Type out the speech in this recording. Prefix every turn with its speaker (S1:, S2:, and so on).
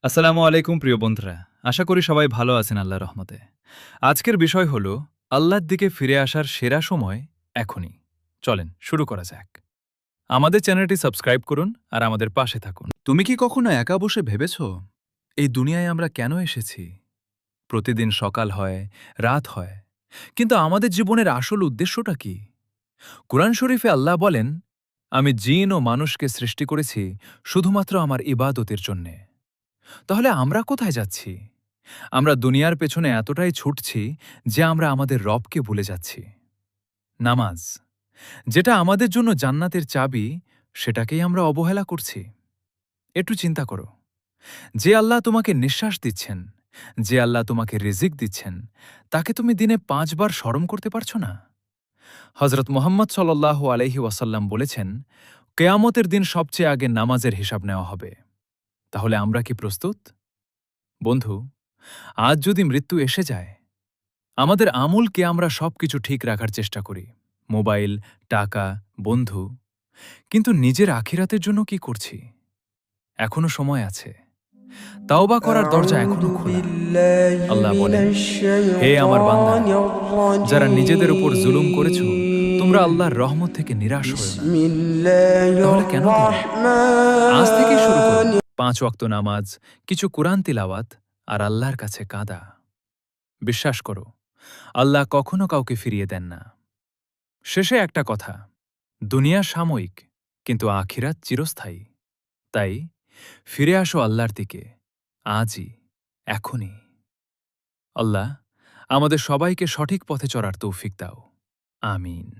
S1: আসসালামু আলাইকুম প্রিয় বন্ধুরা। আশা করি সবাই ভালো আছেন আল্লাহর রহমতে। আজকের বিষয় হল আল্লাহর দিকে ফিরে আসার সেরা সময় এখনই। চলেন শুরু করা যাক। আমাদের চ্যানেলটি সাবস্ক্রাইব করুন আর আমাদের পাশে থাকুন। তুমি কি কখনো একা বসে ভেবেছ এই দুনিয়ায় আমরা কেন এসেছি? প্রতিদিন সকাল হয়, রাত হয়, কিন্তু আমাদের জীবনের আসল উদ্দেশ্যটা কি? কুরআন শরীফে আল্লাহ বলেন, আমি জিন ও মানুষকে সৃষ্টি করেছি শুধুমাত্র আমার ইবাদতের জন্যে। তাহলে আমরা কোথায় যাচ্ছি? আমরা দুনিয়ার পেছনে এতটাই ছুটছি যে আমরা আমাদের রবকে ভুলে যাচ্ছি। নামাজ, যেটা আমাদের জন্য জান্নাতের চাবি, সেটাকেই আমরা অবহেলা করছি। একটু চিন্তা করো, যে আল্লাহ তোমাকে নিঃশ্বাস দিচ্ছেন, যে আল্লাহ তোমাকে রিজিক দিচ্ছেন, তাকে তুমি দিনে ৫ বার স্মরণ করতে পারছো না? হজরত মোহাম্মদ সাল্লাল্লাহু আলাইহি ওয়াসাল্লাম বলেছেন, কেয়ামতের দিন সবচেয়ে আগে নামাজের হিসাব নেওয়া হবে। তাহলে আমরা কি প্রস্তুত? বন্ধু, আজ যদি মৃত্যু এসে যায়, আমাদের আমূলকে আমরা সবকিছু ঠিক রাখার চেষ্টা করি, মোবাইল, টাকা, বন্ধু, কিন্তু নিজের আখিরাতের জন্য কি করছি? এখনো সময় আছে, তাওবা করার দরজা এখনো
S2: أعوذ
S1: খোলা।
S2: بالله
S1: আল্লাহ
S2: من
S1: বলেন, হে আমার
S2: الشيطان
S1: বান্দারা, যারা নিজেদের উপর জুলুম করেছ, তোমরা
S2: الرجيم
S1: আল্লাহর রহমত থেকে নিরাশ হও না।
S2: بسم الله
S1: তাহলে কেন দেরি? আজ থেকেই শুরু করুন।
S2: الرحمن
S1: ৫ ওয়াক্ত নামাজ, কিছু কুরআন তিলাওয়াত আর আল্লাহর কাছে কাঁদা। বিশ্বাস করো, আল্লাহ কখনো কাউকে ফিরিয়ে দেন না। শেষে একটা কথা, দুনিয়া সাময়িক, কিন্তু আখিরাত চিরস্থায়ী। তাই ফিরে আসো আল্লাহর দিকে, আজই, এখনই। আল্লাহ আমাদের সবাইকে সঠিক পথে চলার তৌফিক দাও। আমিন।